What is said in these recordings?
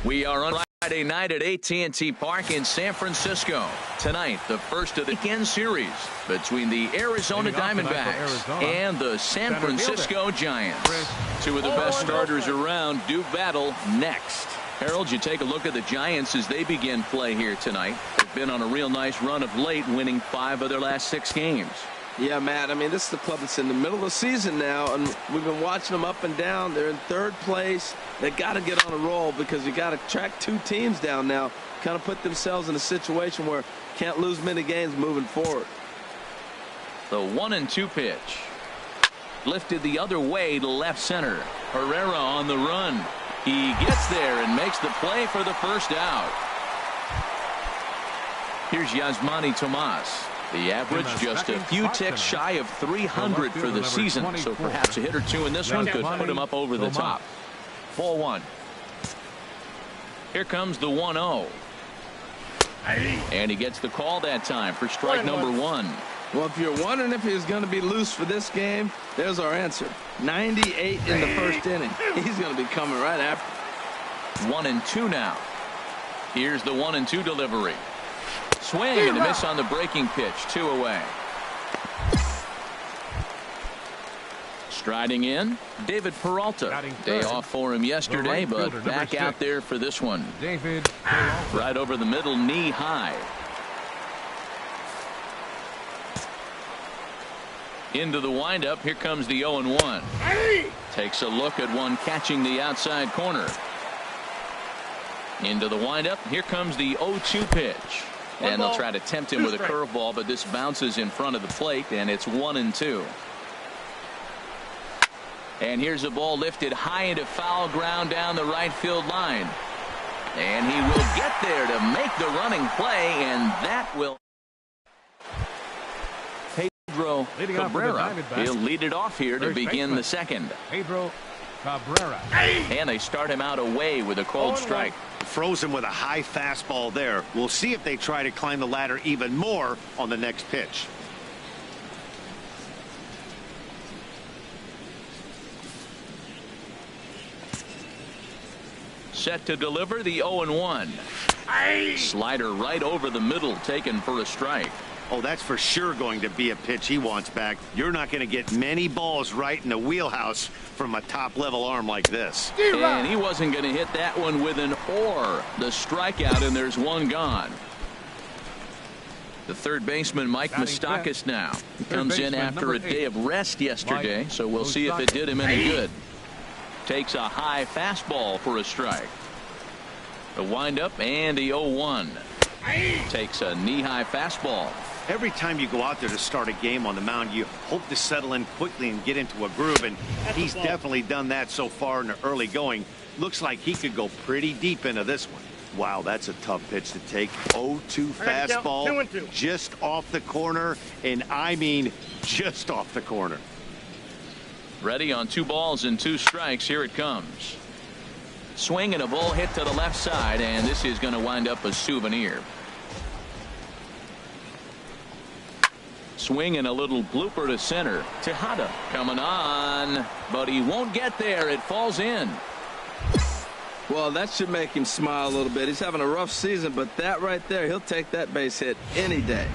We are on Friday night at AT&T Park in San Francisco. Tonight, the first of the weekend series between the Arizona Diamondbacks and the San Francisco Giants. Two of the best starters around do battle next. Harold, you take a look at the Giants as they begin play here tonight. They've been on a real nice run of late, winning 5 of their last 6 games. Yeah, Matt, I mean, this is the club that's in the middle of the season now, and we've been watching them up and down. They're in 3rd place. They got to get on a roll because you got to track 2 teams down now, kind of put themselves in a situation where can't lose many games moving forward. The 1-2 pitch. Lifted the other way to left center. Herrera on the run. He gets there and makes the play for the first out. Here's Yasmani Tomas. The average just a few ticks shy of 300 for the season, so perhaps a hit or 2 in this one could put him up over the top. Ball 1. Here comes the 1-0. And he gets the call that time for strike number 1. Well, if you're wondering if he's going to be loose for this game, there's our answer. 98 in the first inning. He's going to be coming right after. 1-2 now. Here's the 1-2 delivery. Swing and a miss on the breaking pitch. 2 away. Striding in, David Peralta. Day off for him yesterday, but back out there for this one. Right over the middle, knee high. Into the windup. Here comes the 0-1. Takes a look at one catching the outside corner. Into the windup. Here comes the 0-2 pitch. And they'll try to tempt him with a curveball, but this bounces in front of the plate, and it's 1-2. And here's a ball lifted high into foul ground down the right field line. And he will get there to make the running play, and that will. Pedro Cabrera. He'll lead it off here to begin the second. Pedro Cabrera. And they start him out away with a called strike. Frozen with a high fastball there. We'll see if they try to climb the ladder even more on the next pitch. Set to deliver the 0-1. Slider right over the middle, taken for a strike. Oh, that's for sure going to be a pitch he wants back. You're not going to get many balls right in the wheelhouse from a top-level arm like this. And he wasn't going to hit that one with an or. The strikeout, and there's one gone. The third baseman, Mike Moustakas, now. He comes in after a day of rest yesterday, so we'll see if it did him any good. Takes a high fastball for a strike. The windup and the 0-1. Takes a knee-high fastball. Every time you go out there to start a game on the mound, you hope to settle in quickly and get into a groove, and he's definitely done that so far in the early going. Looks like he could go pretty deep into this one. Wow, that's a tough pitch to take. 0-2 fastball, just off the corner, and I mean just off the corner. Ready on 2 balls and 2 strikes. Here it comes. Swing and a ball hit to the left side, and this is going to wind up a souvenir. Swing and a little blooper to center. Tejada coming on, but he won't get there. It falls in. Well, that should make him smile a little bit. He's having a rough season, but that right there, he'll take that base hit any day.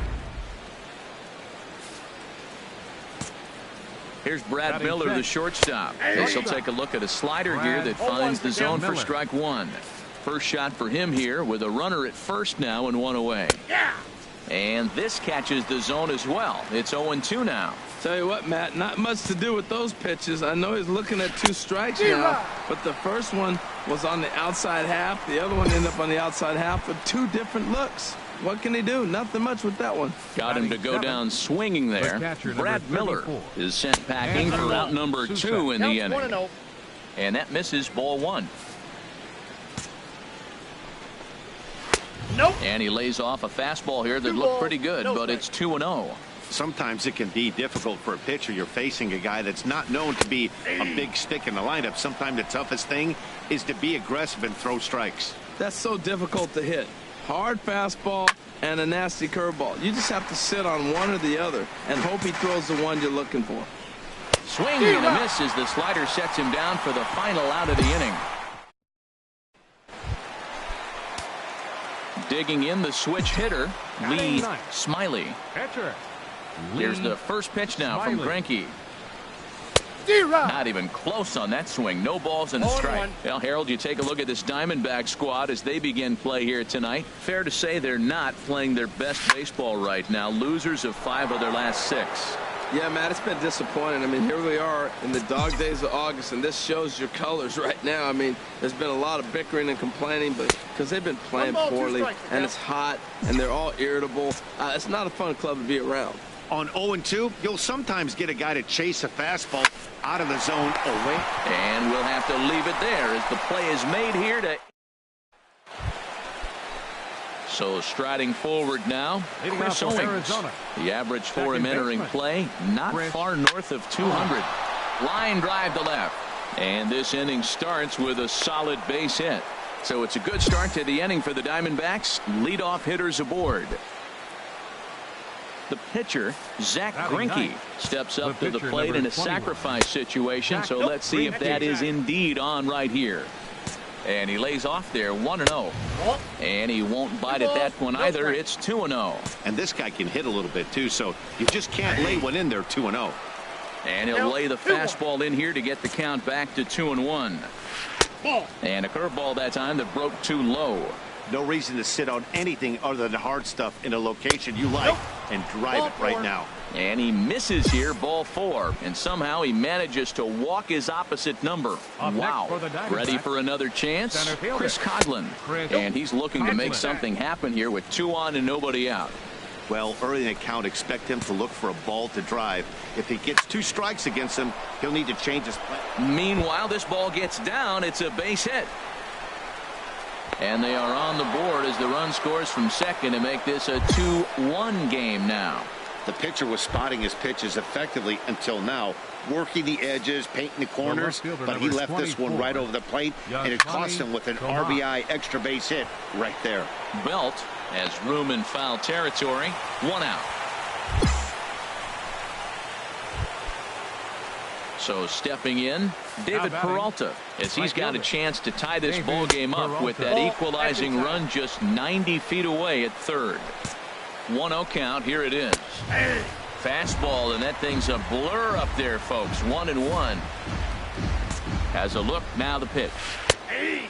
Here's Brad Miller, the shortstop. This will take a look at a slider here that finds the zone for strike 1. First shot for him here with a runner at first now and 1 away. And this catches the zone as well. It's 0-2 now. Tell you what, Matt, not much to do with those pitches. I know he's looking at 2 strikes now, but the first one was on the outside half. The other one ended up on the outside half with 2 different looks. What can he do? Nothing much with that one. Got him to go down swinging there. Brad Miller is sent packing for out number 2 in the inning. And that misses ball 1. And he lays off a fastball here that looked pretty good, but it's 2-0. Sometimes it can be difficult for a pitcher. You're facing a guy that's not known to be a big stick in the lineup. Sometimes the toughest thing is to be aggressive and throw strikes. That's so difficult to hit. Hard fastball and a nasty curveball. You just have to sit on one or the other and hope he throws the one you're looking for. Swing and a miss as the slider sets him down for the final out of the inning. digging in, the switch hitter, Lee Smiley. Pitcher. Here's the first pitch now from Greinke. Not even close on that swing. No balls and a strike. Well, Harold, you take a look at this Diamondback squad as they begin play here tonight. Fair to say they're not playing their best baseball right now. Losers of 5 of their last 6. Yeah, Matt, it's been disappointing. I mean, here we are in the dog days of August, and this shows your colors right now. I mean, there's been a lot of bickering and complaining, but because they've been playing poorly, and it's hot, and they're all irritable. It's not a fun club to be around. On 0-2, you'll sometimes get a guy to chase a fastball out of the zone away. And we'll have to leave it there as the play is made here to. So striding forward now, Chris Owings. The average for him entering play, not far north of 200. Line drive to left. And this inning starts with a solid base hit. So it's a good start to the inning for the Diamondbacks. Leadoff hitters aboard. The pitcher, Zach Greinke, steps up to the plate in a sacrifice situation. So let's see if that is indeed on right here. And he lays off there 1-0. And he won't bite at that one either. It's 2-0. And this guy can hit a little bit too, so you just can't lay one in there 2-0. And he'll lay the fastball in here to get the count back to 2-1. And a curveball that time that broke too low. No reason to sit on anything other than hard stuff in a location you like and drive it right now. And he misses here, ball 4. And somehow he manages to walk his opposite number. Wow. Ready for another chance? Chris Coghlan. And he's looking to make something happen here with 2 on and nobody out. Well, early in the count, expect him to look for a ball to drive. If he gets 2 strikes against him, he'll need to change his play. Meanwhile, this ball gets down. It's a base hit. And they are on the board as the run scores from second to make this a 2-1 game now. The pitcher was spotting his pitches effectively until now, working the edges, painting the corners, but he left this one right over the plate, and it cost him with an RBI extra base hit right there. Belt has room in foul territory. 1 out. So stepping in, David Peralta, as he's got a chance to tie this ball game up with that equalizing run just 90 feet away at third. 1-0 count. Here it is. Fastball, and that thing's a blur up there, folks. 1-1. Has a look. Now the pitch.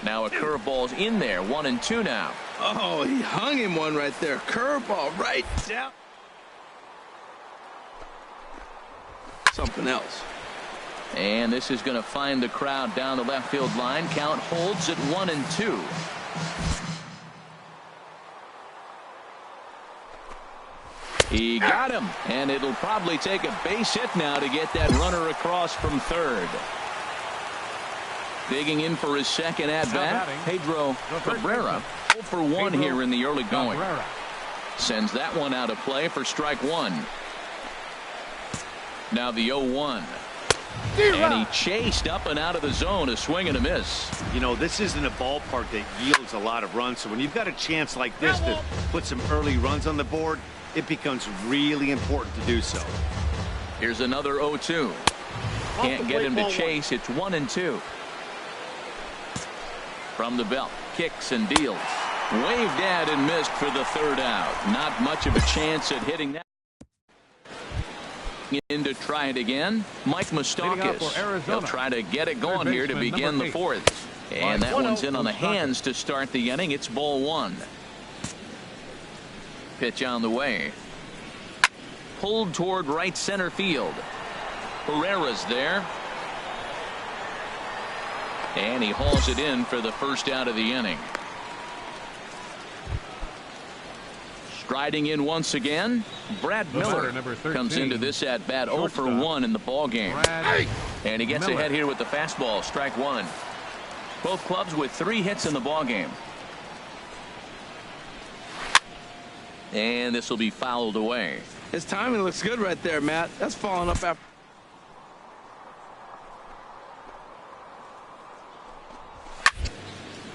Now a curveball's in there. 1-2 now. Oh, he hung him one right there. Curveball right down. Something else. And this is going to find the crowd down the left field line. Count holds at 1-2. He got him, and it'll probably take a base hit now to get that runner across from third. Digging in for his second at-bat, Pedro Cabrera. 0 for 1 here in the early going. Sends that one out of play for strike 1. Now the 0-1. And he chased up and out of the zone, a swing and a miss. You know, this isn't a ballpark that yields a lot of runs, so when you've got a chance like this to put some early runs on the board, it becomes really important to do so. Here's another 0-2. Can't get him to chase. It's 1-2. From the belt, kicks and deals. Waved at and missed for the third out. Not much of a chance at hitting that. In to try it again, Mike Moustakas. He'll try to get it going here to begin the 4th. And that one's in on the hands to start the inning. It's ball 1. Pitch on the way. Pulled toward right center field. Herrera's there. And he hauls it in for the first out of the inning. Striding in once again, Brad Miller comes into this at bat 0 for 1 in the ball game. And he gets ahead here with the fastball, strike 1. Both clubs with 3 hits in the ball game. And this will be fouled away. His timing looks good right there, Matt. That's falling up after.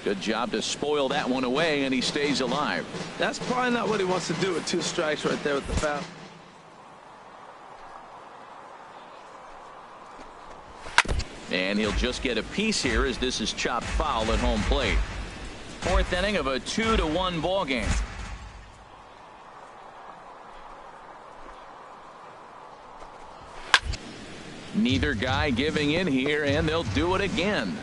Good job to spoil that one away, and he stays alive. That's probably not what he wants to do with 2 strikes right there with the foul. And he'll just get a piece here as this is chopped foul at home plate. Fourth inning of a 2-1 ball game. Neither guy giving in here, and they'll do it again.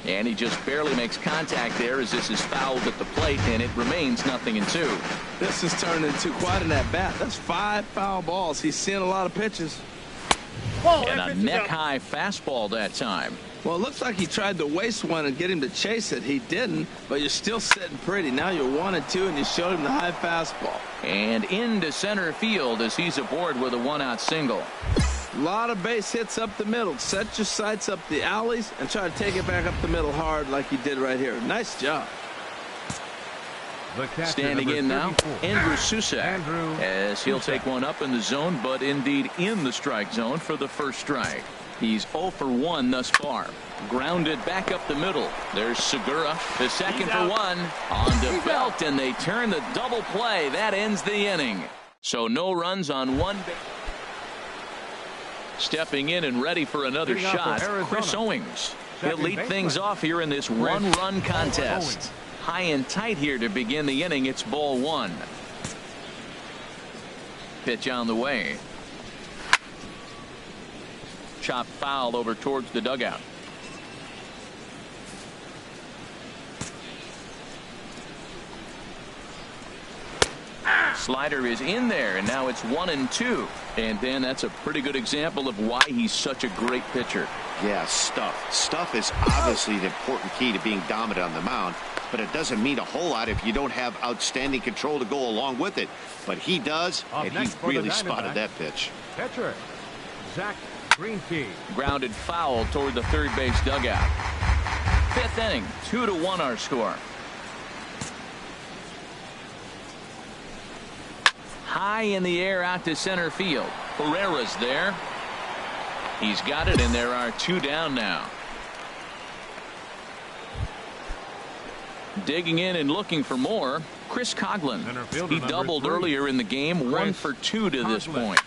And he just barely makes contact there as this is fouled at the plate, and it remains 0-2. This has turned into quite an at-bat. That's 5 foul balls. He's seeing a lot of pitches. And a neck-high fastball that time. Well, it looks like he tried to waste one and get him to chase it. He didn't, but you're still sitting pretty. Now you're 1-2, and you showed him the high fastball. And into center field as he's aboard with a 1-out single. A lot of base hits up the middle. Set your sights up the alleys and try to take it back up the middle hard like he did right here. Nice job. Standing in now, Andrew Susak, as he'll take one up in the zone, but indeed in the strike zone for the first strike. He's 0 for 1 thus far. Grounded back up the middle. There's Segura, the second for 1 on the belt, and they turn the double play. That ends the inning. So no runs on one base. Stepping in and ready for another shot, Chris Owings. He'll lead things off here in this one-run contest. High and tight here to begin the inning. It's ball 1. Pitch on the way. Chop foul over towards the dugout. Slider is in there, and now it's 1-2. And then that's a pretty good example of why he's such a great pitcher. Yeah, stuff. Stuff is obviously the important key to being dominant on the mound, but it doesn't mean a whole lot if you don't have outstanding control to go along with it. But he does, and he really spotted that pitch. Pitcher, Zach Greinke. Grounded foul toward the third base dugout. Fifth inning, 2-1 our score. High in the air out to center field. Pereira's there. He's got it, and there are 2 down now. Digging in and looking for more, Chris Coghlan. He doubled earlier in the game, 1 for 2 to this point.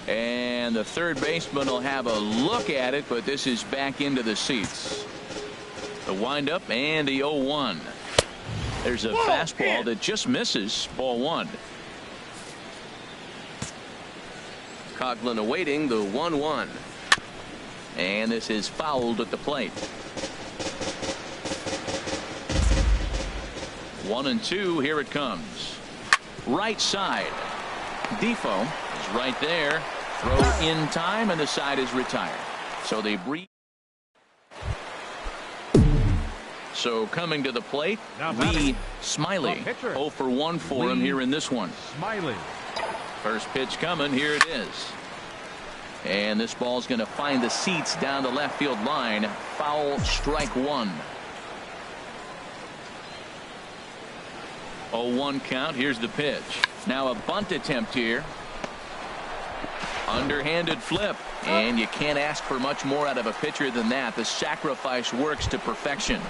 And the third baseman will have a look at it, but this is back into the seats. The windup and the 0-1. There's a fastball that just misses, ball 1. Coghlan awaiting the 1-1. And this is fouled at the plate. 1-2. Here it comes. Right side. Defoe is right there. Throw in time, and the side is retired. So they breathe. So coming to the plate, Lee Smiley. 0 for 1 for him here in this one. Smiley. First pitch coming. Here it is. And this ball's going to find the seats down the left field line. Foul, strike 1. 0-1 count. Here's the pitch. Now a bunt attempt here. Underhanded flip. And you can't ask for much more out of a pitcher than that. The sacrifice works to perfection.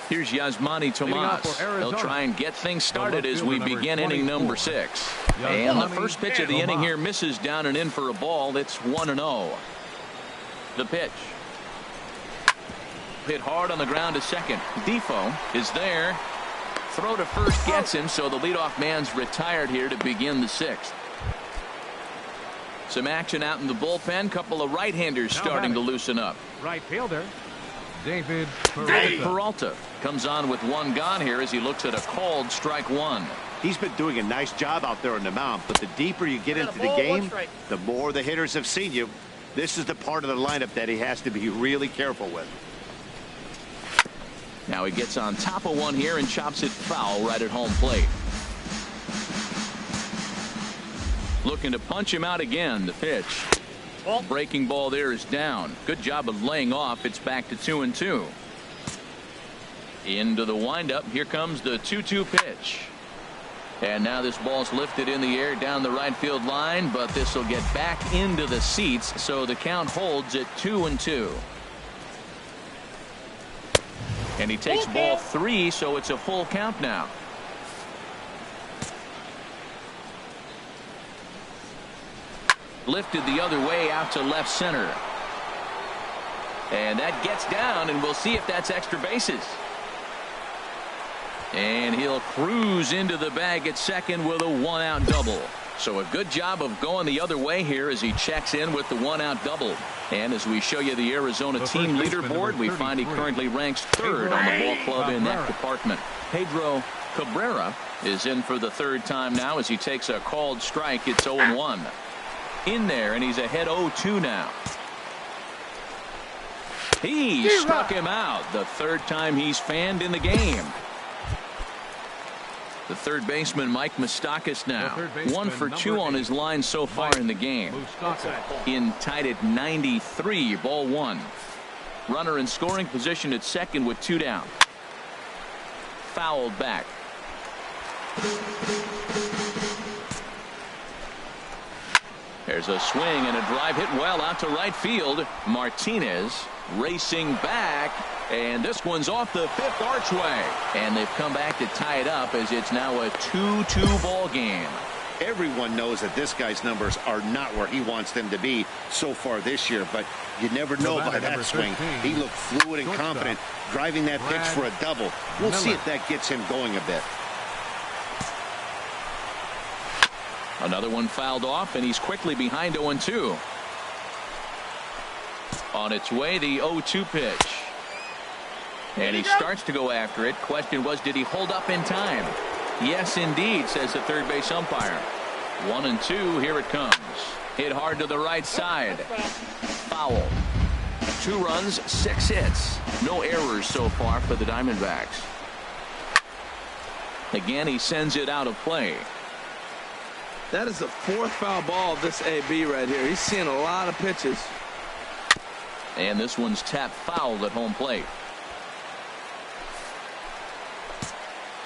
Here's Yasmani Tomas. They'll try and get things started as we begin inning number 6. And the first pitch of the inning here misses down and in for a ball. It's 1-0. The pitch. Hit hard on the ground to second. Defoe is there. Throw to first gets him, so the leadoff man's retired here to begin the 6th. Some action out in the bullpen. Couple of right-handers starting to loosen up. Right fielder, David Peralta. Comes on with 1 gone here as he looks at a called strike 1. He's been doing a nice job out there on the mound, but the deeper you get into the game, the more the hitters have seen you. This is the part of the lineup that he has to be really careful with. Now he gets on top of one here and chops it foul right at home plate. Looking to punch him out again. The pitch. Breaking ball there is down. Good job of laying off. It's back to 2-2. Into the windup. Here comes the 2-2 pitch. And now this ball's lifted in the air down the right field line, but this will get back into the seats, so the count holds at 2-2. And he takes ball 3, so it's a full count now. Lifted the other way out to left center. And that gets down, and we'll see if that's extra bases. And he'll cruise into the bag at second with a one-out double. So a good job of going the other way here as he checks in with the one-out double. And as we show you the Arizona team leaderboard, we find he currently ranks third on the ball club in that department. Pedro Cabrera is in for the third time now as he takes a called strike. It's 0-1. In there, and he's ahead 0-2 now. He struck him out the third time he's fanned in the game. The third baseman, Mike Moustakas, now 1 for 2 on his line so far in the game. In tied at 93, ball 1. Runner in scoring position at second with 2 down. Fouled back. There's a swing and a drive hit well out to right field. Martinez racing back, and this one's off the 5th archway, and they've come back to tie it up as it's now a 2-2 ball game. Everyone knows that this guy's numbers are not where he wants them to be so far this year, but you never know by that swing. He looked fluid and confident driving that pitch for a double. We'll see if that gets him going a bit. Another one fouled off, and he's quickly behind 0-2. On its way, the 0-2 pitch. And he starts to go after it. Question was, did he hold up in time? Yes, indeed, says the third base umpire. 1-2, here it comes. Hit hard to the right side. Foul. 2 runs, 6 hits. No errors so far for the Diamondbacks. Again, he sends it out of play. That is the 4th foul ball of this AB right here. He's seeing a lot of pitches. And this one's tapped foul at home plate.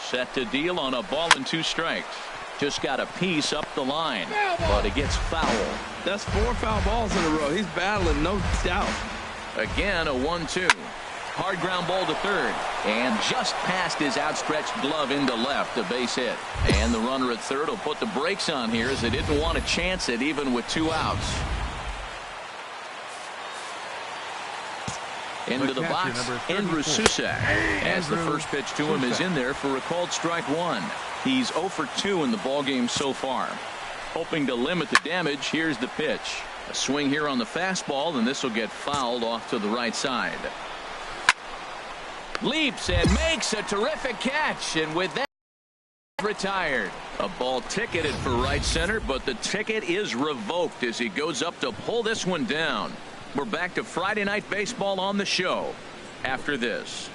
Set to deal on a ball and 2 strikes. Just got a piece up the line, but it gets foul. That's 4 foul balls in a row. He's battling, no doubt. Again, a 1-2. Hard ground ball to third, and just past his outstretched glove into left, a base hit. And the runner at third will put the brakes on here as they didn't want to chance it even with 2 outs. Into the box, Andrew Susac, as the first pitch to him is in there for a called strike 1. He's 0 for 2 in the ballgame so far. Hoping to limit the damage, here's the pitch. A swing here on the fastball, and this will get fouled off to the right side. Leaps and makes a terrific catch, and with that, retired. A ball ticketed for right center, but the ticket is revoked as he goes up to pull this one down. We're back to Friday Night Baseball on the show after this.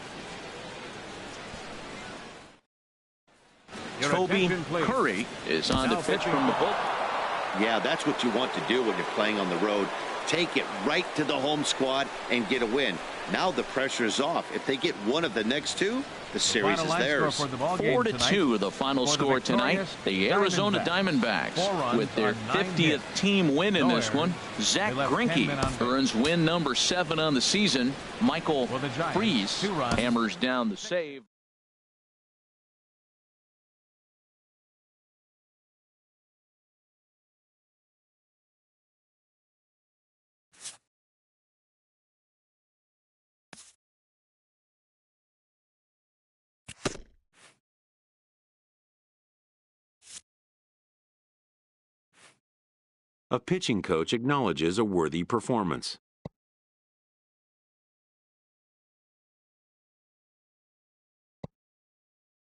Toby Curry is on to pitch from the bullpen. Yeah, that's what you want to do when you're playing on the road. Take it right to the home squad and get a win. Now the pressure is off. If they get one of the next 2, the series is theirs. 4-2 the final score tonight. The Arizona Diamondbacks with their 50th team win in this one. Zach Greinke earns win number 7 on the season. Michael Freese hammers down the save. A pitching coach acknowledges a worthy performance.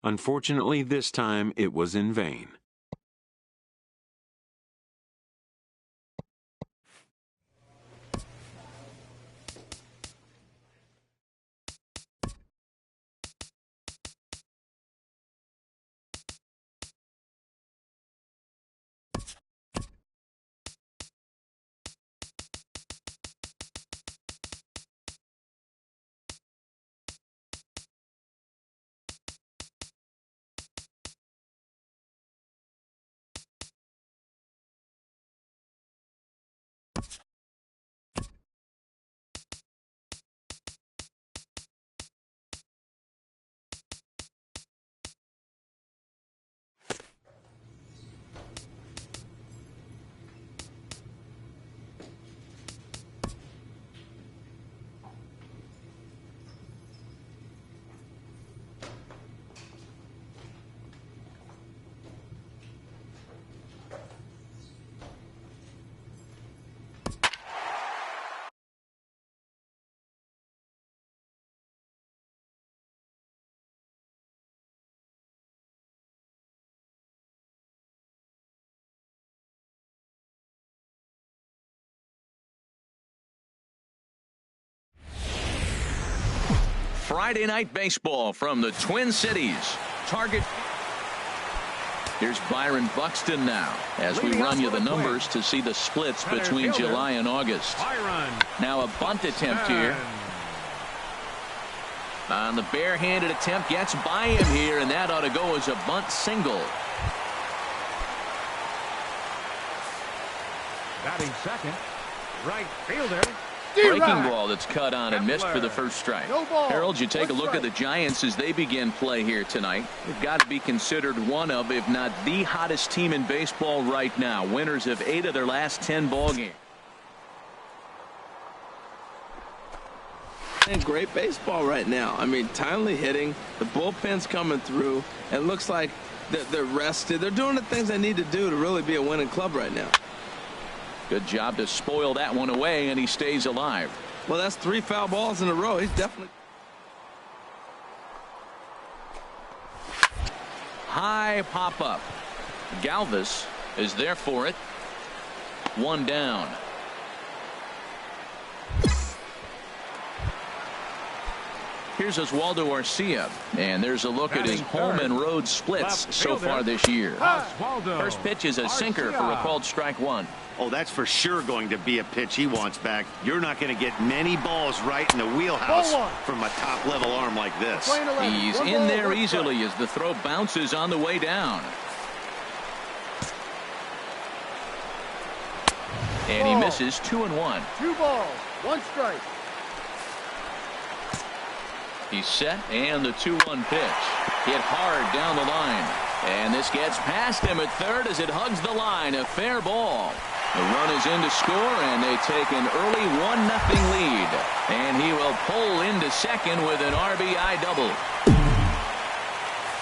Unfortunately, this time it was in vain. Friday night baseball from the Twin Cities. Target. Here's Byron Buxton now as we run you the numbers to see the splits between July and August. Now a bunt attempt here. On the barehanded attempt, gets by him here, and that ought to go as a bunt single. Batting second, right fielder. Breaking ball that's cut on and missed for the first strike. Harold, you take a look at the Giants as they begin play here tonight. They've got to be considered one of, if not the hottest team in baseball right now. Winners of 8 of their last 10 ball games. And great baseball right now. I mean, timely hitting. The bullpen's coming through. And it looks like they're rested. They're doing the things they need to do to really be a winning club right now. Good job to spoil that one away, and he stays alive. Well, that's 3 foul balls in a row. He's definitely. High pop up. Galvis is there for it. 1 down. Here's Oswaldo Arcia, and there's a look at his home and road splits so far this year. First pitch is a sinker for a called strike 1. Oh, that's for sure going to be a pitch he wants back. You're not going to get many balls right in the wheelhouse from a top-level arm like this. He's in there easily as the throw bounces on the way down. And he misses 2-1. 2 balls, 1 strike. He's set, and the 2-1 pitch. Hit hard down the line. And this gets past him at third as it hugs the line. A fair ball. The run is in to score, and they take an early 1-0 lead. And he will pull into second with an RBI double.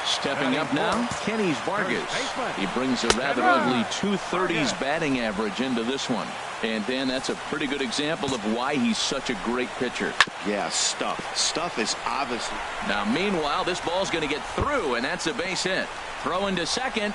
Stepping up now, Kenny Vargas. He brings a rather ugly 230s batting average into this one. And Dan, that's a pretty good example of why he's such a great pitcher. Yeah, Stuff is obvious. Now, meanwhile, this ball's going to get through, and that's a base hit. Throw into second.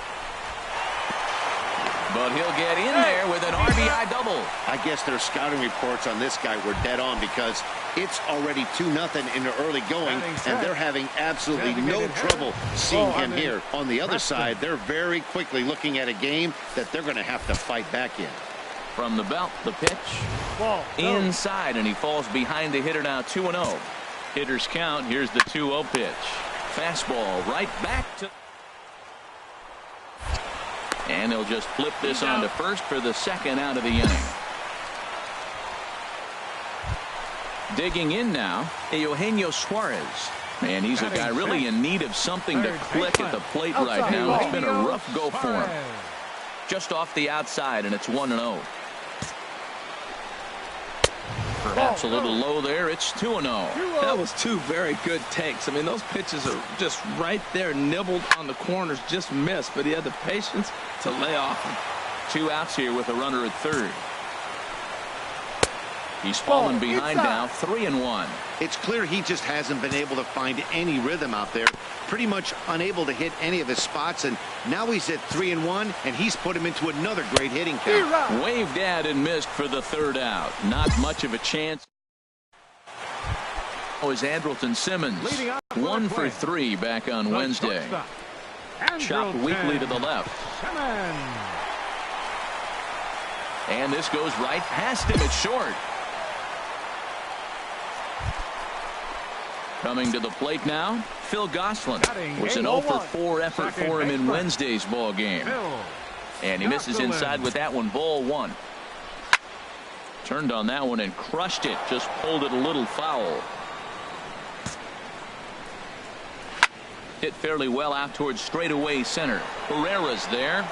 But he'll get in there with an RBI double. I guess their scouting reports on this guy were dead on because it's already 2-0 in the early going, and they're having absolutely no trouble seeing him here. On the other side, they're very quickly looking at a game that they're going to have to fight back in. From the belt, the pitch. Inside, and he falls behind the hitter now 2-0. Hitters count. Here's the 2-0 pitch. Fastball right back to. And they'll just flip this on to first for the second out of the inning. Digging in now, Eugenio Suarez. And he's a guy really in need of something to click at the plate right now. It's been a rough go for him. Just off the outside, and it's 1-0. Perhaps a little low there. It's 2-0. That was 2 very good takes. I mean, those pitches are just right there, nibbled on the corners, just missed. But he had the patience to lay off them. 2 outs here with a runner at third. He's fallen behind now, 3-1. It's clear he just hasn't been able to find any rhythm out there. Pretty much unable to hit any of his spots, and now he's at 3-1, and he's put him into another great hitting count. Waved at and missed for the third out. Not much of a chance. Was Andrelton Simmons 1 for 3 back on Wednesday. Chopped weakly to the left. And this goes right past him at short. Coming to the plate now, Phil Gosselin. Was an 0 for 4 effort for him in Wednesday's ball game. And he misses inside with that one, ball 1. Turned on that one and crushed it. Just pulled it a little foul. Hit fairly well out towards straightaway center. Herrera's there.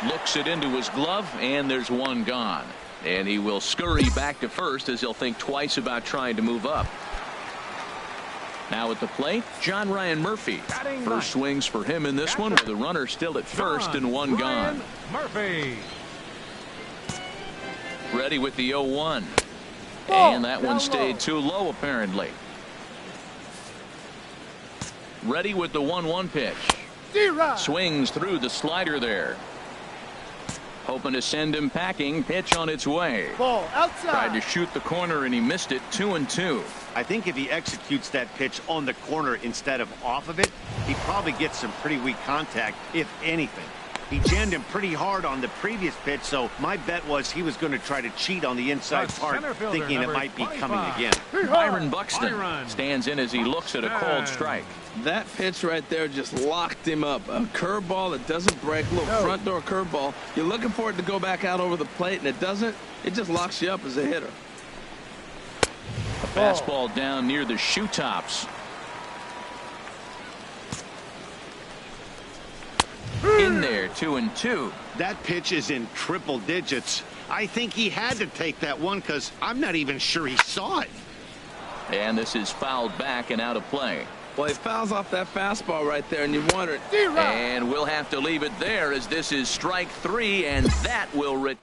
Looks it into his glove, and there's one gone. And he will scurry back to first as he'll think twice about trying to move up. Now at the plate, John Ryan Murphy. First swings for him in this one with the runner still at first and one gone. Murphy. Ready with the 0-1. And that one stayed too low apparently. Ready with the 1-1 pitch. Swings through the slider there. Hoping to send him packing. Pitch on its way. Ball outside. Tried to shoot the corner and he missed it. 2-2. I think if he executes that pitch on the corner instead of off of it, he probably gets some pretty weak contact, if anything. He jammed him pretty hard on the previous pitch, so my bet was he was going to try to cheat on the inside part, thinking it might be coming again. Byron Buxton stands in as he looks at a called strike. That pitch right there just locked him up. A curveball that doesn't break. Look, front door curveball. You're looking for it to go back out over the plate, and it doesn't. It just locks you up as a hitter. A fastball down near the shoe tops. In there, 2-2. That pitch is in triple digits. I think he had to take that one because I'm not even sure he saw it. And this is fouled back and out of play. Well, he fouls off that fastball right there, and you wonder. And we'll have to leave it there as this is strike 3, and that will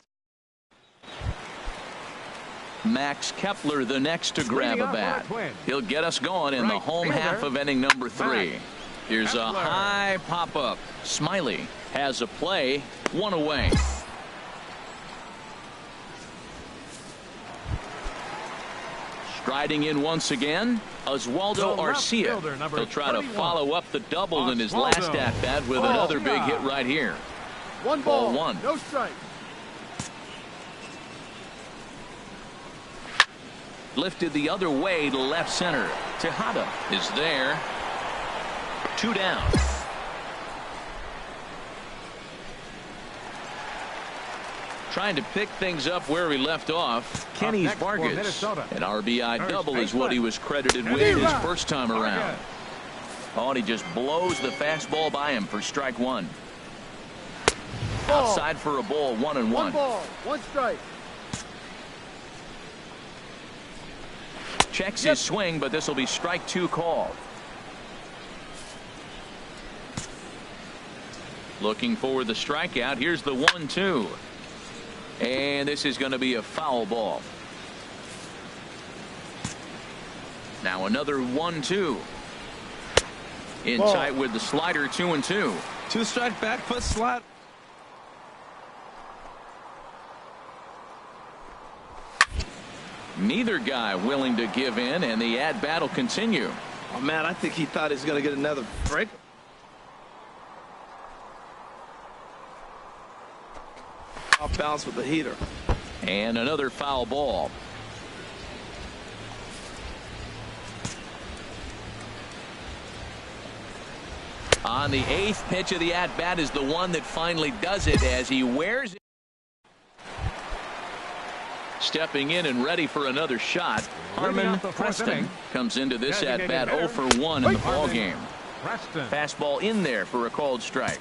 Max Kepler the next to grab a bat. He'll get us going in the home half of inning number 3. Here's a high pop-up. Smiley has a play, 1 away. Striding in once again, Oswaldo Arcia. He'll try to follow up the double in his last at-bat with another big hit right here. 1 ball, 1. no strike. Lifted the other way to left center. Tejada is there. 2 down. Trying to pick things up where he left off. Kenny Vargas. An RBI double is what he was credited with his first time around. Oh, and he just blows the fastball by him for strike 1. Outside for a ball, 1-1. 1 ball, 1 strike. Checks his swing, but this will be strike 2 called. Looking for the strikeout. Here's the 1-2. And this is going to be a foul ball. Now another 1-2. In tight with the slider, 2-2. 2-strike back foot slide. Neither guy willing to give in, and the at-bat will continue. Oh, man, I think he thought he was going to get another break. Off balance with the heater. And another foul ball. On the 8th pitch of the at-bat is the one that finally does it as he wears it. Stepping in and ready for another shot. Harmon Preston comes into this at-bat 0 for 1 in the ball game. Fastball in there for a called strike.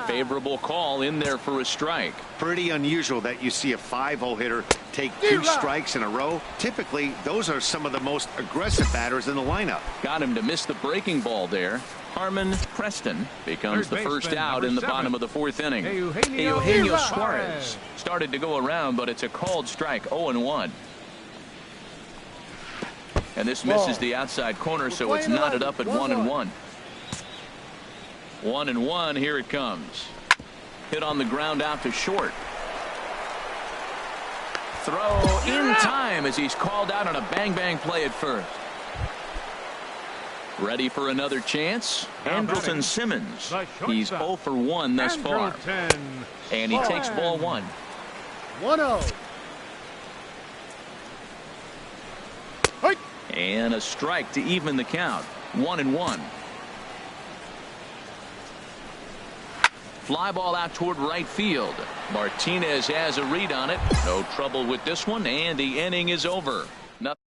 Favorable call in there for a strike. Pretty unusual that you see a 5-0 hitter take 2 strikes in a row. Typically, those are some of the most aggressive batters in the lineup. Got him to miss the breaking ball there. Harmon Preston becomes the first out in the bottom of the 4th inning. Eugenio Suarez started to go around, but it's a called strike, 0-1. And this misses the outside corner, so it's knotted up at 1-1. 1-1, here it comes. Hit on the ground out to short. Throw in time as he's called out on a bang-bang play at first. Ready for another chance? Andrelton Simmons. He's 0 for 1 thus far. And he takes ball 1. 1-0. And a strike to even the count. 1-1. Fly ball out toward right field. Martinez has a read on it. No trouble with this one, and the inning is over. Nothing.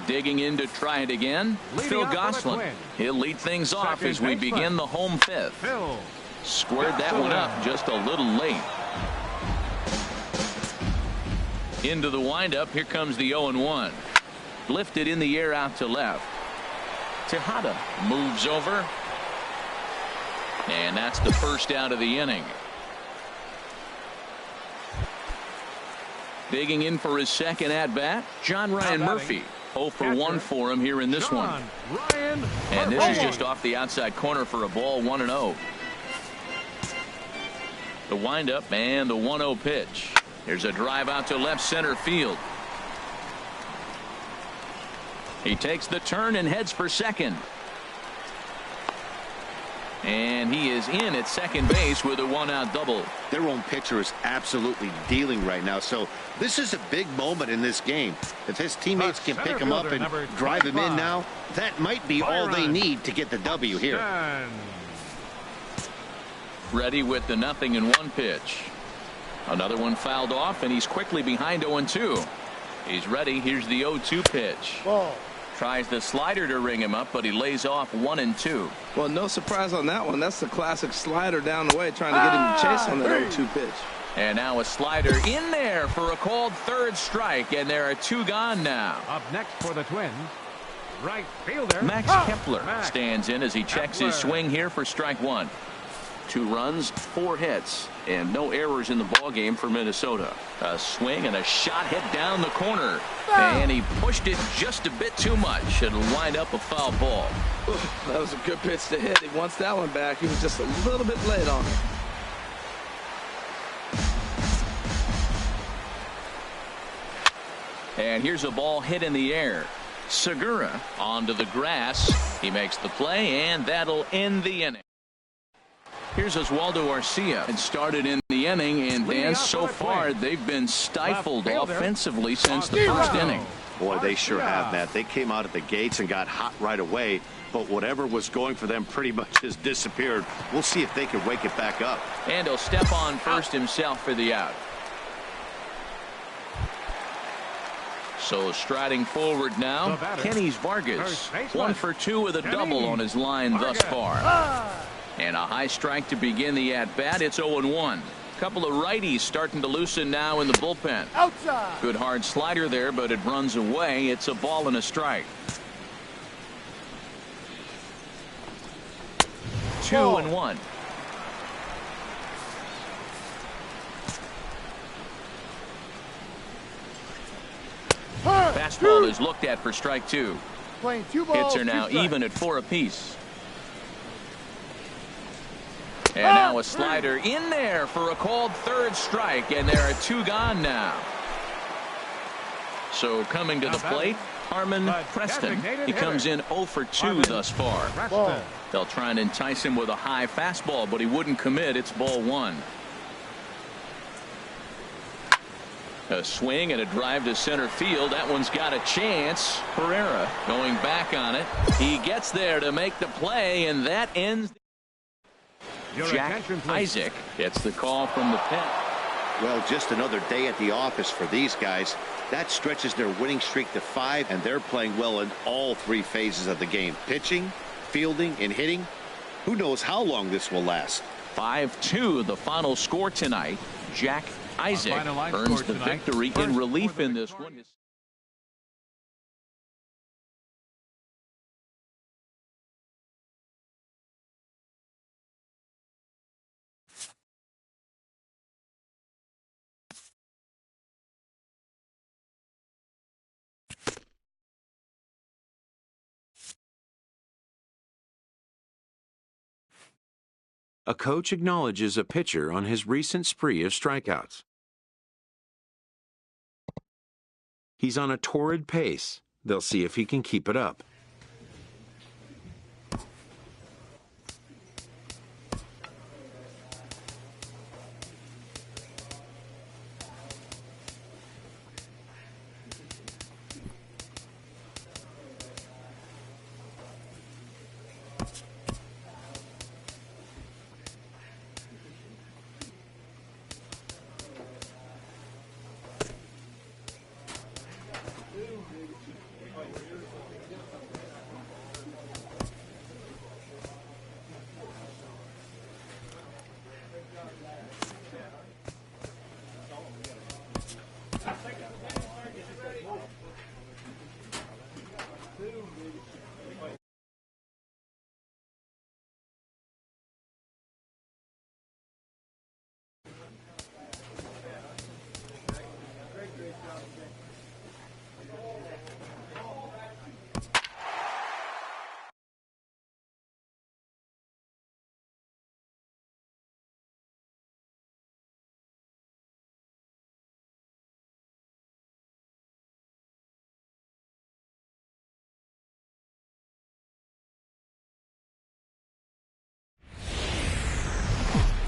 Digging in to try it again. Phil Gosselin. He'll lead things off as we begin the home 5th. Squared that one up just a little late. Into the windup. Here comes the 0-1. Lifted in the air out to left. Tejada moves over. And that's the first out of the inning. Digging in for his second at bat, John Ryan Murphy. 0 for 1 for him here in this one. And this is just off the outside corner for a ball, 1-0. The windup and the 1-0 pitch. Here's a drive out to left center field. He takes the turn and heads for second. And he is in at second base with a 1-out double. Their own pitcher is absolutely dealing right now, so this is a big moment in this game. If his teammates can pick him up and drive him in now, that might be all they need to get the W here. Ready with the 0-1 pitch. Another one fouled off, and he's quickly behind 0-2. He's ready. Here's the 0-2 pitch. Ball. Tries the slider to ring him up, but he lays off 1-2. Well, no surprise on that one. That's the classic slider down the way, trying to get him to chase on that 0-2 pitch. And now a slider in there for a called third strike, and there are 2 gone now. Up next for the Twins, right fielder Max Kepler stands in as he checks his swing here for strike 1. 2 runs, 4 hits, and no errors in the ballgame for Minnesota. A swing and a shot hit down the corner. And he pushed it just a bit too much. It'll wind up a foul ball. That was a good pitch to hit. He wants that one back. He was just a little bit late on it. And here's a ball hit in the air. Segura onto the grass. He makes the play, and that'll end the inning. Here's Oswaldo Arcia, and started in the inning, and Dan, so far they've been stifled offensively since the first inning. Boy, they sure have, Matt. They came out at the gates and got hot right away, but whatever was going for them pretty much has disappeared. We'll see if they can wake it back up. And he'll step on first himself for the out. So striding forward now, Kenny Vargas. 1 for 2 with a double on his line thus far. And a high strike to begin the at-bat. It's 0-1. Couple of righties starting to loosen now in the bullpen. Outside. Good hard slider there, but it runs away. It's a ball and a strike. 2-1. Fastball is looked at for strike 2. Playing 2 balls. Hits are now even at 4 apiece. And now a slider in there for a called third strike, and there are 2 gone now. So coming to the plate, Harmon Preston. He comes in 0 for 2 thus far. They'll try and entice him with a high fastball, but he wouldn't commit. It's ball 1. A swing and a drive to center field. That one's got a chance. Pereira going back on it. He gets there to make the play, and that ends. Jack Isaac gets the call from the pen. Well, just another day at the office for these guys. That stretches their winning streak to 5, and they're playing well in all 3 phases of the game. Pitching, fielding, and hitting. Who knows how long this will last. 5-2 the final score tonight. Jack Isaac earns the victory in relief in this one. A coach acknowledges a pitcher on his recent spree of strikeouts. He's on a torrid pace. They'll see if he can keep it up.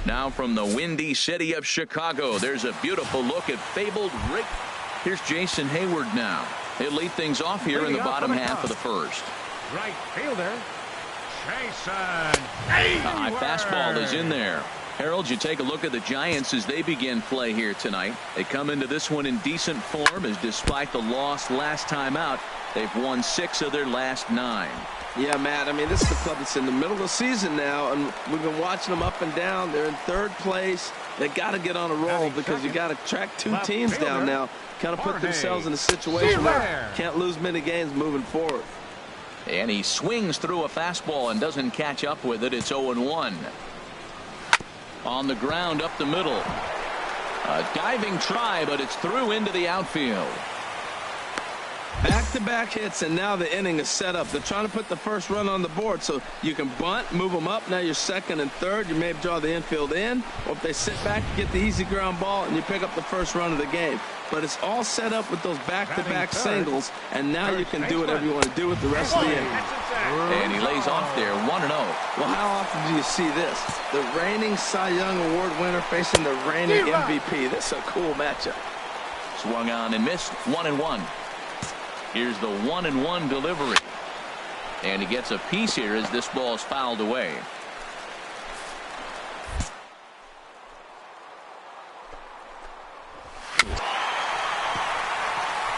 Now from the windy city of Chicago, there's a beautiful look at fabled Rick. Here's Jason Hayward now. He'll lead things off here in the bottom half of the first. Right fielder, Jason Hayward. A high fastball is in there. Harold, you take a look at the Giants as they begin play here tonight. They come into this one in decent form, as despite the loss last time out, they've won 6 of their last 9. Yeah, Matt, I mean, this is the club that's in the middle of the season now, and we've been watching them up and down. They're in 3rd place. They got to get on a roll because you got to track 2 teams down now. Kind of put themselves in a situation where can't lose many games moving forward. And he swings through a fastball and doesn't catch up with it. It's 0-1. On the ground up the middle. A diving try, but it's through into the outfield. Back-to-back hits, and now the inning is set up. They're trying to put the first run on the board, so you can bunt, move them up. Now you're 2nd and 3rd. You may draw the infield in, or if they sit back, get the easy ground ball, and you pick up the first run of the game. But it's all set up with those back-to-back singles, and now you can do whatever you want to do with the rest of the inning. And he lays off there, 1-0. Well, how often do you see this? The reigning Cy Young Award winner facing the reigning MVP. This is a cool matchup. Swung on and missed, 1-1. Here's the 1-1 delivery. And he gets a piece here as this ball is fouled away.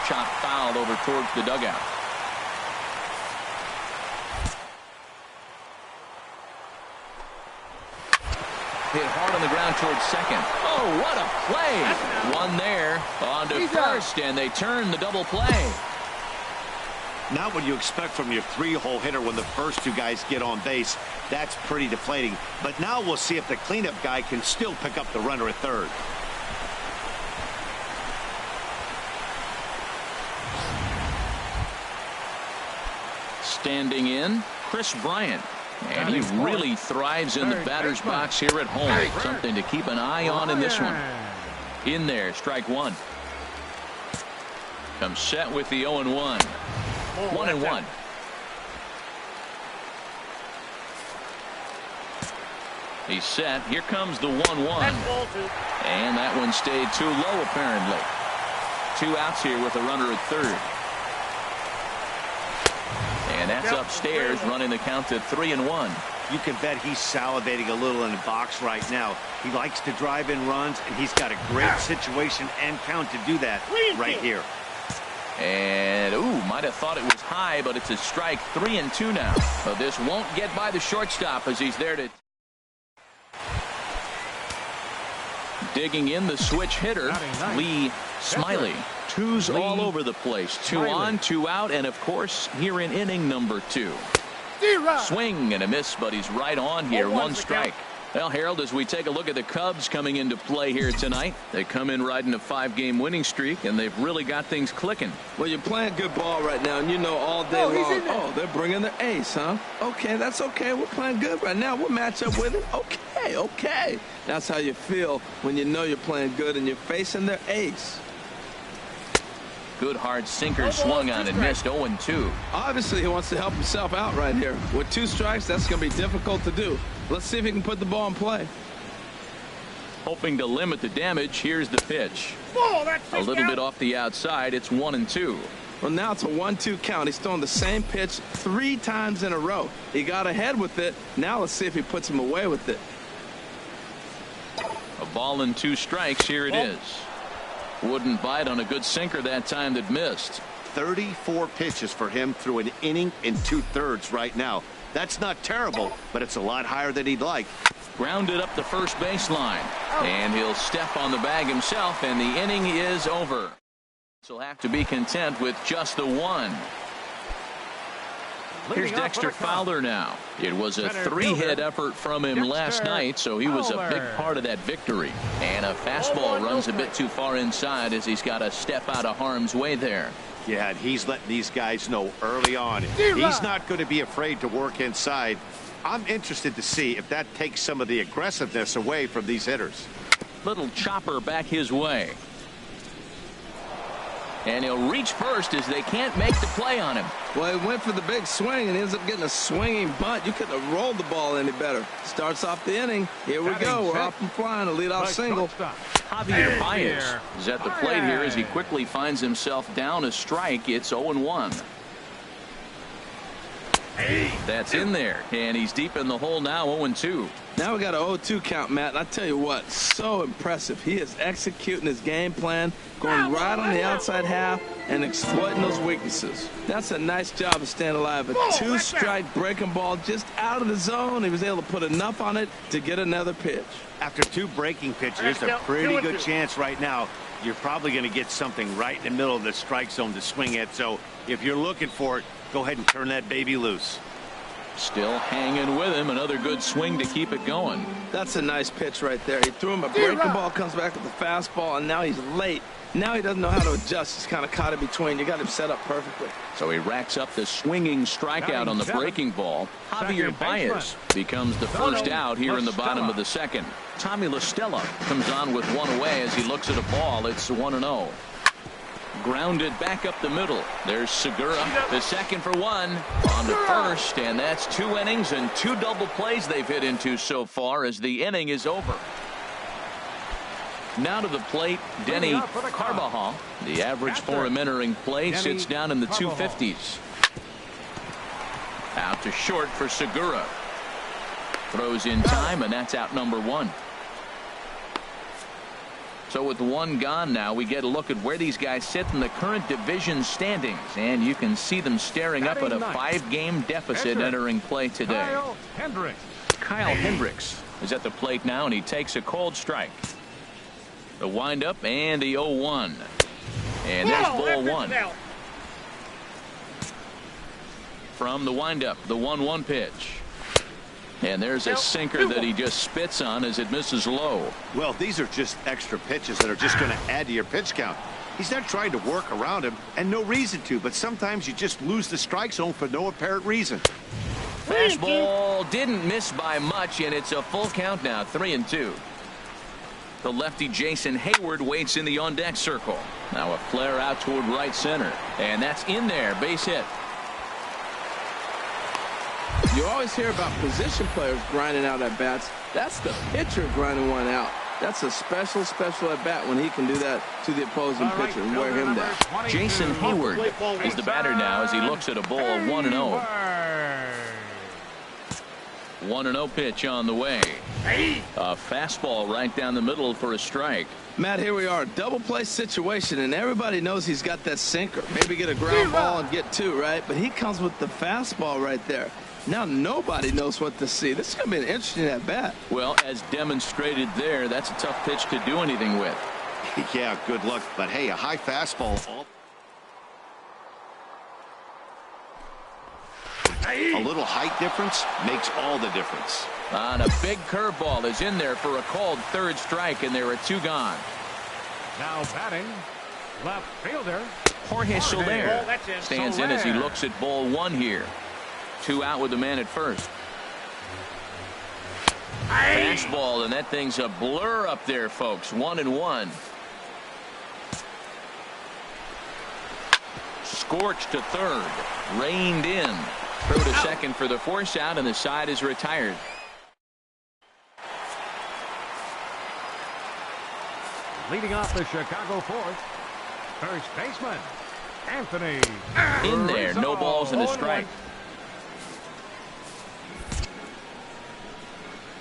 Shot fouled over towards the dugout. Hit hard on the ground towards 2nd. Oh, what a play. One there on to first, and they turn the double play. Not what you expect from your 3-hole hitter when the first 2 guys get on base. That's pretty deflating. But now we'll see if the cleanup guy can still pick up the runner at 3rd. Standing in, Chris Bryant. And he really thrives in the batter's box here at home. Something to keep an eye on in this one. In there, strike 1. Comes set with the 0-1. 1-1. He's set. Here comes the 1-1. And that one stayed too low, apparently. 2 outs here with a runner at 3rd. And that's upstairs, running the count to 3-1. You can bet he's salivating a little in the box right now. He likes to drive in runs, and he's got a great situation and count to do that right here. And, ooh, might have thought it was high, but it's a strike. 3-2 now. So this won't get by the shortstop as he's there to... Digging in the switch hitter, Lee Smiley. 2s all over the place. 2 on, 2 out, and, of course, here in inning number 2. Swing and a miss, but he's right on here. 1 strike. Well, Harold, as we take a look at the Cubs coming into play here tonight, they come in riding a 5-game winning streak, and they've really got things clicking. Well, you're playing good ball right now, and you know all day long, oh, they're bringing their ace, huh? Okay, that's okay. We're playing good right now. We'll match up with it. Okay. That's how you feel when you know you're playing good and you're facing their ace. Good hard sinker swung on and missed. 0-2. Obviously, he wants to help himself out right here. With 2 strikes, that's going to be difficult to do. Let's see if he can put the ball in play. Hoping to limit the damage. Here's the pitch. A little bit off the outside. It's 1-2. Well, now it's a 1-2 count. He's throwing the same pitch 3 times in a row. He got ahead with it. Now let's see if he puts him away with it. A ball and 2 strikes. Here it is. Wouldn't bite on a good sinker that time that missed. 34 pitches for him through an inning and 2/3 right now. That's not terrible, but it's a lot higher than he'd like. Grounded up the first baseline. And he'll step on the bag himself, and the inning is over. He'll have to be content with just the 1. Here's Dexter Fowler now. It was a 3-hit effort from him last night, so he was a big part of that victory. And a fastball runs a bit too far inside as he's got to step out of harm's way there. Yeah, and he's letting these guys know early on. He's not going to be afraid to work inside. I'm interested to see if that takes some of the aggressiveness away from these hitters. Little chopper back his way. And he'll reach first as they can't make the play on him. Well, he went for the big swing and ends up getting a swinging bunt. You couldn't have rolled the ball any better. Starts off the inning. Here we go. We're off and flying. A leadoff single. Javier Baez is at the plate here as he quickly finds himself down a strike. It's 0-1. That's in there, and he's deep in the hole now, 0-2. Now we got an 0-2 count, Matt, and I tell you what, so impressive. He is executing his game plan, going right on the outside half and exploiting those weaknesses. That's a nice job of staying alive. A two-strike breaking ball just out of the zone. He was able to put enough on it to get another pitch. After 2 breaking pitches, there's a pretty good chance right now you're probably going to get something right in the middle of the strike zone to swing at. So if you're looking for it, go ahead and turn that baby loose. Still hanging with him. Another good swing to keep it going. That's a nice pitch right there. He threw him a breaking ball, comes back with the fastball, and now he's late. Now he doesn't know how to adjust. He's kind of caught in between. You got him set up perfectly. So he racks up the swinging strikeout on the breaking ball. Javier Baez becomes the first out here in the bottom of the second. Tommy La Stella comes on with one away as he looks at a ball. It's 1-0. Grounded back up the middle. There's Segura, the second for one. On to first, and that's 2 innings and 2 double plays they've hit into so far as the inning is over. Now to the plate, Denny Carbajal. The average for him entering play sits down in the 250s. Out to short for Segura. Throws in time, and that's out number 1. So with 1 gone now, we get a look at where these guys sit in the current division standings. And you can see them staring up at a 5-game deficit entering play today. Kyle Hendricks is at the plate now, and he takes a cold strike. The windup and the 0-1. And there's ball 1. From the windup, the 1-1 pitch. And there's a sinker that he just spits on as it misses low. Well, these are just extra pitches that are just going to add to your pitch count. He's not trying to work around him, and no reason to, but sometimes you just lose the strike zone for no apparent reason. Fastball didn't miss by much, and it's a full count now, 3-2. The lefty Jason Hayward waits in the on-deck circle. Now a flare out toward right center, and that's in there, base hit. You always hear about position players grinding out at bats. That's the pitcher grinding one out. That's a special at bat when he can do that to the opposing pitcher and wear him down. Jason Hayward is the batter now as he looks at a ball 1-0. 1-0 pitch on the way. A fastball right down the middle for a strike. Matt, here we are, double play situation, and everybody knows he's got that sinker. Maybe get a ground ball and get 2, right? But he comes with the fastball right there. Now nobody knows what to see. This is going to be an interesting at bat. Well, as demonstrated there, that's a tough pitch to do anything with. Yeah, good luck. But hey, a high fastball. A little height difference makes all the difference. On a big curveball is in there for a called 3rd strike, and there are 2 gone. Now batting, left fielder Jorge Soler stands in as he looks at ball 1 here. 2 out with the man at first. Fastball, and that thing's a blur up there, folks. 1-1. Scorched to 3rd. Reined in. Throw to 2nd for the force out, and the side is retired. leading off the Chicago 4th. First baseman Anthony. In there, no balls and a strike.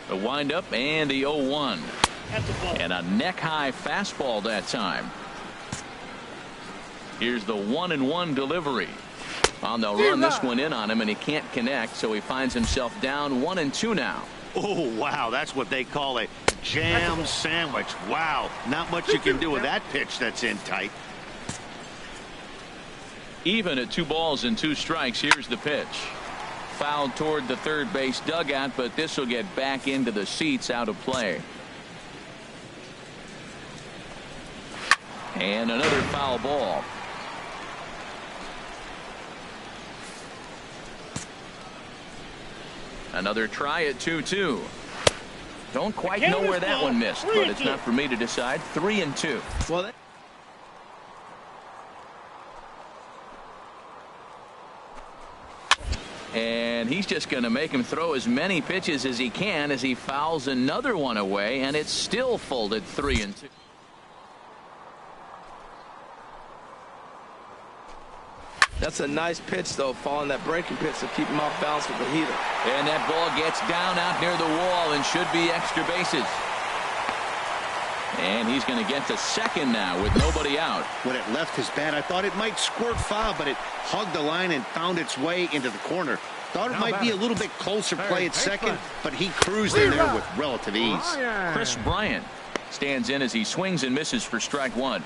The windup and the 0-1. And a neck-high fastball that time. Here's the 1-1 delivery. On the run, this one in on him, and he can't connect, so he finds himself down 1-2 now. Oh, wow, that's what they call a jam sandwich. Wow, not much you can do with that pitch that's in tight. Even at 2 balls and 2 strikes, here's the pitch. Fouled toward the third base dugout, but this will get back into the seats, out of play. And another foul ball. Another try at 2-2. Don't quite know where that one missed, but it's not for me to decide. 3-2. Well, And he's just going to make him throw as many pitches as he can as he fouls another one away, and it's still folded 3-2. That's a nice pitch, though, following that breaking pitch to keep him off balance with the heater. And that ball gets down out near the wall and should be extra bases. And he's going to get to second now with nobody out. When it left his bat, I thought it might squirt foul, but it hugged the line and found its way into the corner. Thought it might be a little bit closer play at second, but he cruised in there with relative ease. Chris Bryant stands in as he swings and misses for strike one.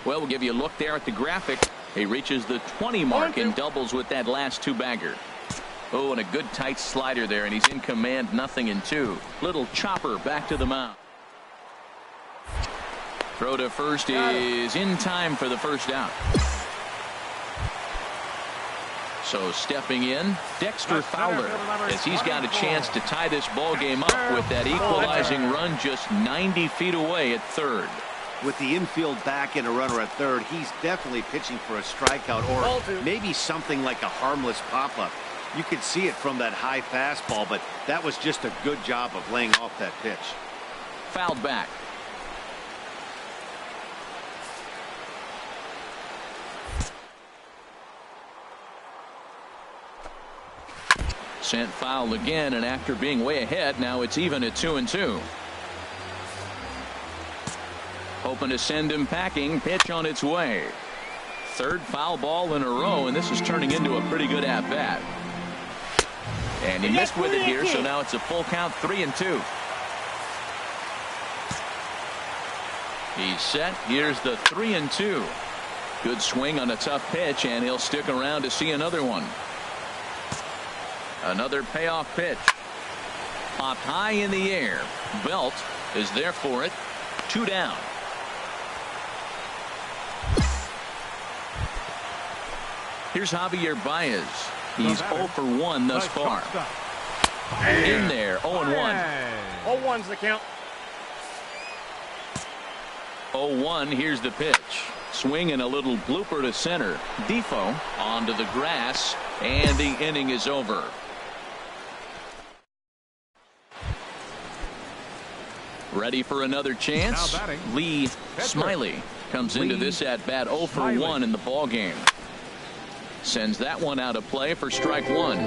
Well, we'll give you a look there at the graphic. He reaches the 20 mark and doubles with that last two-bagger. Oh, and a good tight slider there, and he's in command, 0-2. Little chopper back to the mound. Throw to first is in time for the first out. So stepping in, Dexter Fowler, as he's got a chance to tie this ball game up with that equalizing run just 90 feet away at third. With the infield back and a runner at third, he's definitely pitching for a strikeout or maybe something like a harmless pop-up. You could see it from that high fastball, but that was just a good job of laying off that pitch. Fouled back. Sent foul again, and after being way ahead, now it's even at 2-2. Hoping to send him packing. Pitch on its way. Third foul ball in a row, and this is turning into a pretty good at-bat. And he missed with it here, so now it's a full count, 3-2. He's set. Here's the 3-2. Good swing on a tough pitch, and he'll stick around to see another one. Another payoff pitch. Popped high in the air. Belt is there for it. 2 down. Here's Javier Baez. He's 0 for 1 thus far. In there, 0-1. 0-1's the count. 0-1, here's the pitch. Swing and a little blooper to center. Defoe onto the grass, and the inning is over. Ready for another chance? Lee Smiley comes into this at bat 0 for 1 in the ball game. Sends that one out of play for strike one.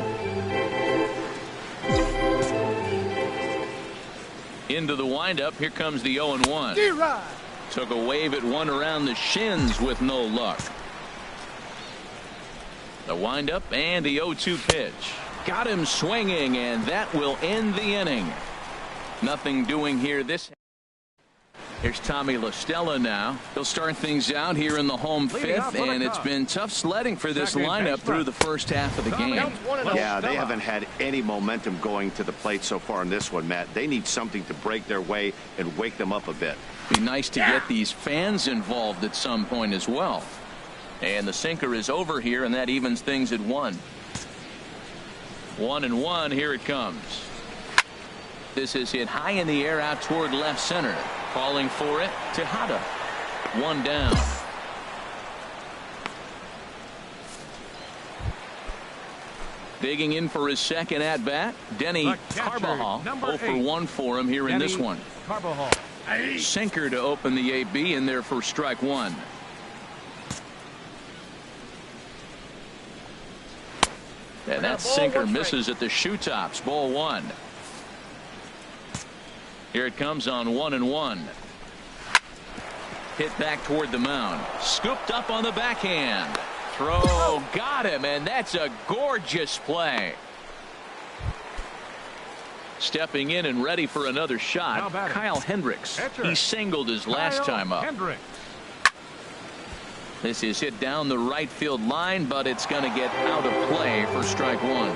Into the windup. Here comes the 0-1. Took a wave at one around the shins with no luck. The windup and the 0-2 pitch. Got him swinging, and that will end the inning. Nothing doing here this. Here's Tommy La Stella now. He'll start things out here in the home fifth, and it's been tough sledding for this lineup through the first half of the game. Yeah, they haven't had any momentum going to the plate so far in this one, Matt. They need something to break their way and wake them up a bit. Be nice to get these fans involved at some point as well. And the sinker is over here, and that evens things at 1. 1-1. Here it comes. This is hit high in the air out toward left center. Calling for it, Tejada. 1 down. Digging in for his second at bat, Denny Carbajal. 0 for 1 for him here in this one. Sinker to open the AB in there for strike one. And that sinker misses at the shoe tops. Ball 1. Here it comes on 1-1. Hit back toward the mound. Scooped up on the backhand. Throw got him, and that's a gorgeous play. Stepping in and ready for another shot, Kyle Hendricks. He singled his last time up. This is hit down the right field line, but it's going to get out of play for strike one.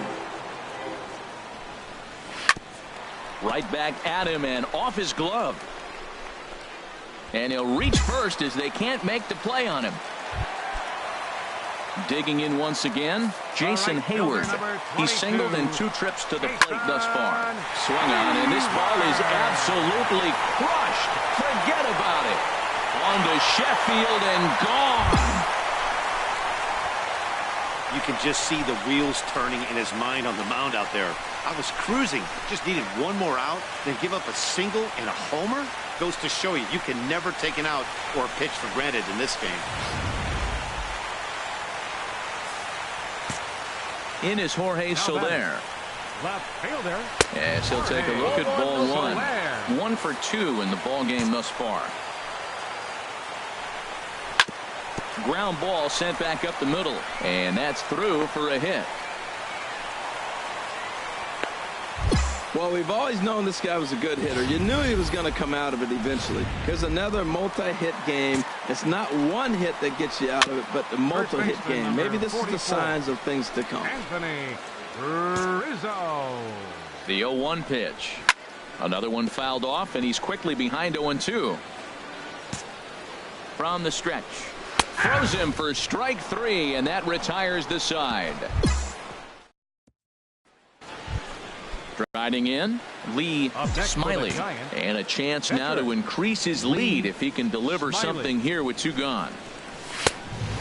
Right back at him and off his glove. And he'll reach first as they can't make the play on him. Digging in once again, Jason Hayward. He's singled in 2 trips to the plate thus far. Swung on, and this ball is absolutely crushed. Forget about it. On to Sheffield and gone. You can just see the wheels turning in his mind on the mound out there. I was cruising, just needed one more out, then give up a single and a homer? Goes to show you, you can never take an out or a pitch for granted in this game. In is Jorge Soler. Left fielder. Yes, he'll take a look at ball one. 1 for 2 in the ball game thus far. Ground ball sent back up the middle, and that's through for a hit. Well, we've always known this guy was a good hitter. You knew he was going to come out of it eventually. Here's another multi-hit game. It's not one hit that gets you out of it, but the multi-hit game. Maybe this is the signs of things to come. Anthony Rizzo. The 0-1 pitch. Another one fouled off, and he's quickly behind 0-2. From the stretch. Throws him for strike 3, and that retires the side. Riding in, Lee Smiley, and a chance now to increase his lead if he can deliver something here with 2 gone.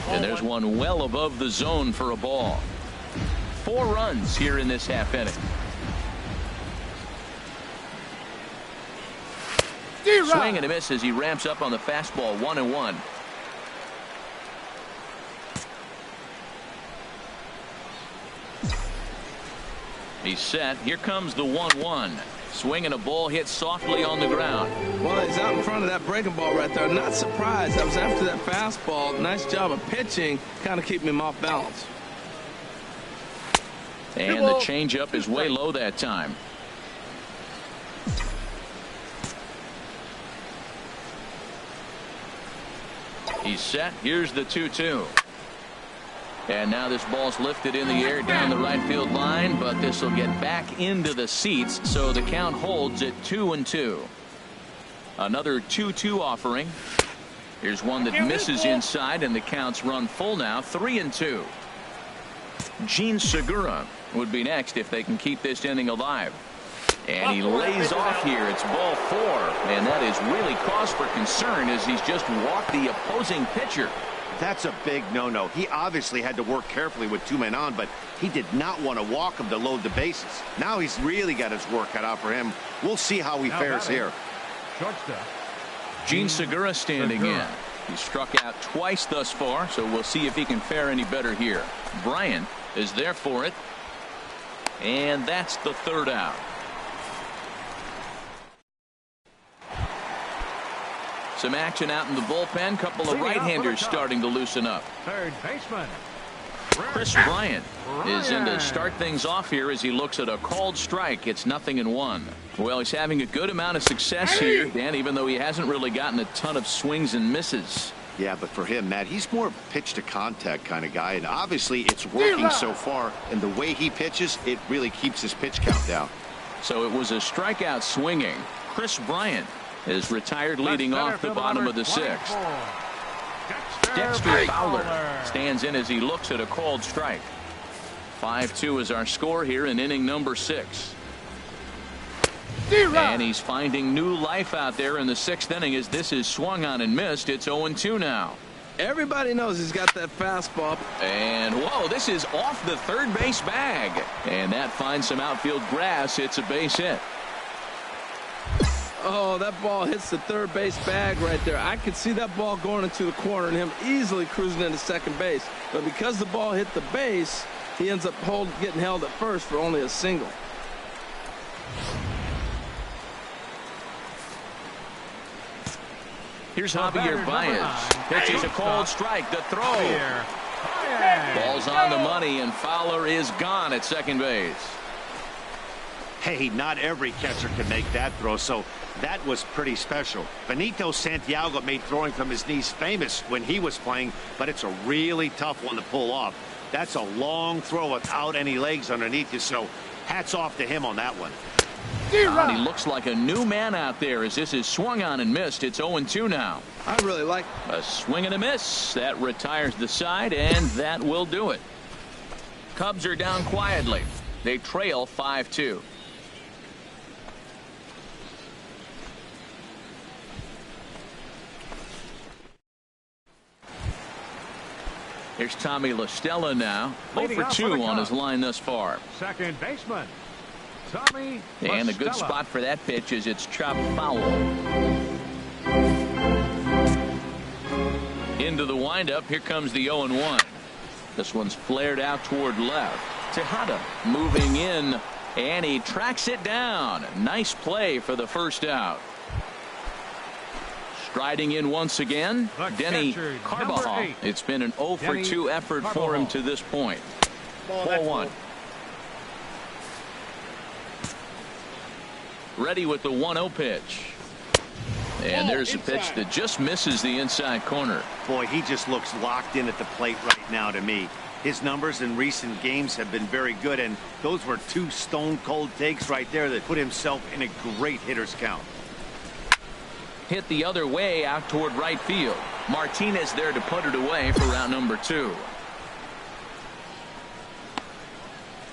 And there's one well above the zone for a ball. 4 runs here in this half inning. Swing and a miss as he ramps up on the fastball. 1-1. He's set. Here comes the 1-1. Swing and a ball hit softly on the ground. Well, he's out in front of that breaking ball right there. Not surprised. That was after that fastball. Nice job of pitching, kind of keeping him off balance. And the changeup is way low that time. He's set. Here's the 2-2. And now this ball's lifted in the air down the right field line, but this will get back into the seats, so the count holds at 2-2. Another 2-2 offering. Here's one that misses inside, and the count's run full now. 3-2. Gene Segura would be next if they can keep this inning alive. And he lays off here. It's ball 4, and that is really cause for concern as he's just walked the opposing pitcher. That's a big no-no. He obviously had to work carefully with 2 men on, but he did not want to walk him to load the bases. Now he's really got his work cut out for him. We'll see how he fares here. Shortstop. Gene Segura standing in. He struck out twice thus far, so we'll see if he can fare any better here. Bryant is there for it. And that's the 3rd out. Some action out in the bullpen. Couple of right-handers starting to loosen up. Third baseman. Chris Bryant is in to start things off here as he looks at a called strike. It's 0-1. Well, he's having a good amount of success here, Dan, even though he hasn't really gotten a ton of swings and misses. Yeah, but for him, Matt, he's more of a pitch to contact kind of guy, and obviously it's working so far, and the way he pitches, it really keeps his pitch count down. So it was a strikeout swinging. Chris Bryant is retired leading off the bottom of the 6th. Dexter Fowler stands in as he looks at a called strike. 5-2 is our score here in inning number 6. And he's finding new life out there in the 6th inning as this is swung on and missed. It's 0-2 now. Everybody knows he's got that fastball. And whoa, this is off the third base bag. And that finds some outfield grass. It's a base hit. Oh, that ball hits the third base bag right there. I could see that ball going into the corner and him easily cruising into second base. But because the ball hit the base, he ends up getting held at first for only a single. Here's Javier Baez. Pitches a cold strike. The throw. Ball's on the money, and Fowler is gone at second base. Hey, not every catcher can make that throw, so that was pretty special. Benito Santiago made throwing from his knees famous when he was playing, but it's a really tough one to pull off. That's a long throw without any legs underneath you, so hats off to him on that one. And he looks like a new man out there as this is swung on and missed. It's 0-2 now. I really like a swing and a miss. That retires the side, and that will do it. Cubs are down quietly. They trail 5-2. Here's Tommy La Stella now. 0 Leading for off 2 for the on Cubs. his line thus far. Second baseman, Tommy And a La good Stella. spot for that pitch is it's chopped foul. Into the windup. Here comes the 0-1. This one's flared out toward left. Tejada moving in, and he tracks it down. Nice play for the first out. Striding in once again, The Denny catcher, Carbajal. number 8. It's been an 0 for Denny 2 effort for him Carbajal. to this point. Ball, that's 4-1. Ready with the 1-0 pitch. And Ball there's a pitch inside. that just misses the inside corner. Boy, he just looks locked in at the plate right now to me. His numbers in recent games have been very good, and those were 2 stone-cold takes right there that put himself in a great hitter's count. Hit the other way out toward right field. Martinez there to put it away for round number 2.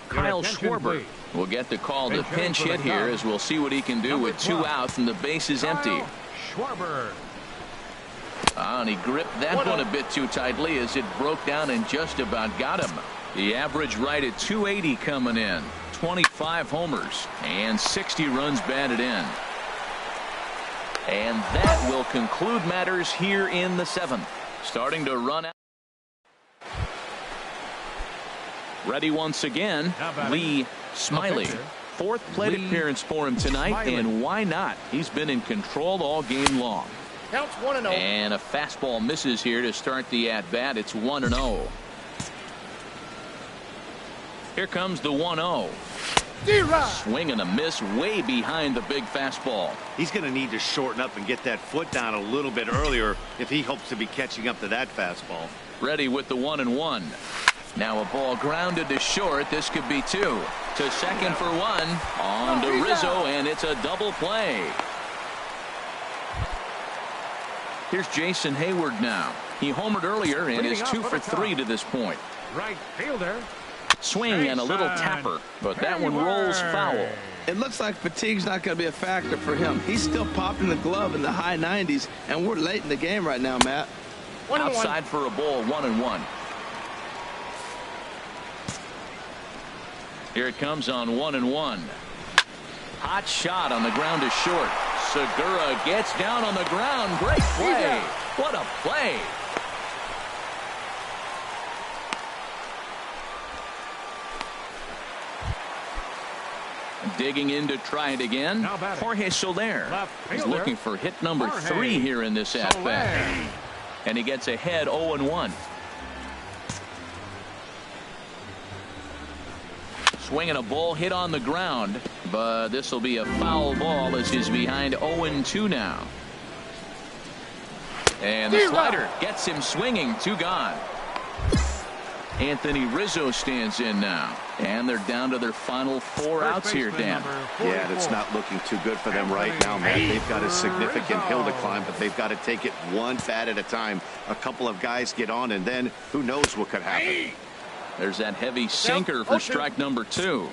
Kyle attention, Schwarber please. will get the call to Pinch hitting pinch for the hit here, Cubs. as we'll see what he can do Number with 2 12. outs and the bases empty. Kyle Schwarber. And he gripped that one a bit too tightly as it broke down and just about got him. The average right at 280 coming in. 25 homers and 60 runs batted in. And that will conclude matters here in the 7th. Starting to run out. Ready once again, Now batting. Lee Smiley. pitcher. 4th plate Lee appearance for him tonight, Smiley. and why not? He's been in control all game long. Counts 1-0. And a fastball misses here to start the at-bat. It's 1-0. Here comes the 1-0. D-Rod. Swing and a miss way behind the big fastball. He's going to need to shorten up and get that foot down a little bit earlier if he hopes to be catching up to that fastball. Ready with the 1-1. Now a ball grounded to short. This could be 2. To second for 1. On to Rizzo, and it's a double play. Here's Jason Hayward now. He homered earlier and is Leading off 2 for for the 3 Cubs. to this point. Right fielder. Swing and a little Jason tapper, but that one rolls foul. Hayward. It looks like fatigue's not going to be a factor for him. He's still popping the glove in the high 90s, and we're late in the game right now, Matt. 1-1. Outside for a ball, 1-1. Here it comes on 1-1. Hot shot on the ground to short. Segura gets down on the ground. Great play. What a play. Digging in to try it again. Now batting. Jorge Soler Left is fielder. looking for hit number Jorge 3 here in this at bat. Soler. And he gets ahead 0-1. Swinging a ball hit on the ground, but this will be a foul ball as he's behind 0-2 now. And the slider gets him swinging. 2 gone. Anthony Rizzo stands in now, and they're down to their final 4 outs here, Dan. Yeah, and it's not looking too good for them right now, man. They've got a significant hill to climb, but they've got to take it one bat at a time. A couple of guys get on, and then who knows what could happen. There's that heavy sinker for strike number 2.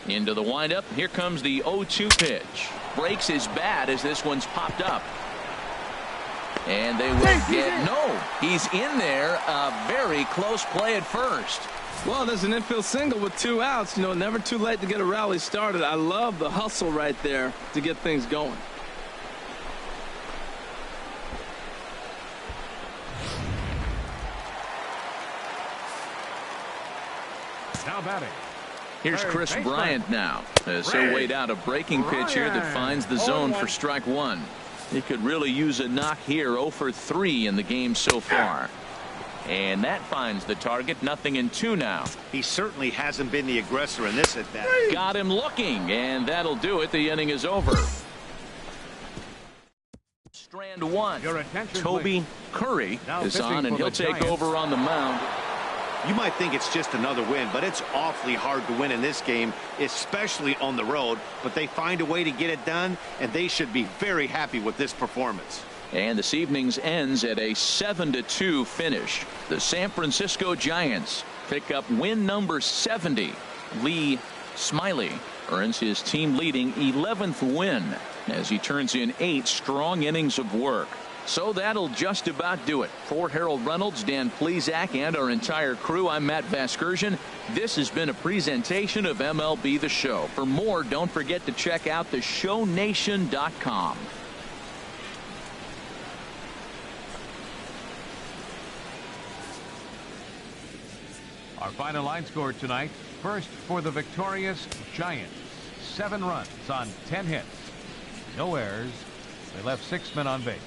Into the windup. Here comes the 0-2 pitch. Breaks his bat as this one's popped up. And they will get no. He's in there. A very close play at first. Well, there's an infield single with 2 outs. You know, never too late to get a rally started. I love the hustle right there to get things going. Now batting. Here's Third Chris baseman. Bryant now. As he'll wait out a breaking pitch here that Bryant. finds the zone 0-1. for strike 1. He could really use a knock here. 0 for 3 in the game so far. And that finds the target. 0-2 now. He certainly hasn't been the aggressor in this at bat. Got him looking, and that'll do it. The inning is over. Strand 1. Your attention, Toby please. Curry Now is pitching on, and for he'll the take Giants. over on the mound. You might think it's just another win, but it's awfully hard to win in this game, especially on the road. But they find a way to get it done, and they should be very happy with this performance. And this evening's ends at a 7-2 finish. The San Francisco Giants pick up win number 70. Lee Smiley earns his team leading 11th win as he turns in 8 strong innings of work. So that'll just about do it. For Harold Reynolds, Dan Plesac, and our entire crew, I'm Matt Vasgersian. This has been a presentation of MLB The Show. For more, don't forget to check out theshownation.com. Our final line score tonight. First for the victorious Giants. 7 runs on 10 hits. No errors. They left 6 men on base.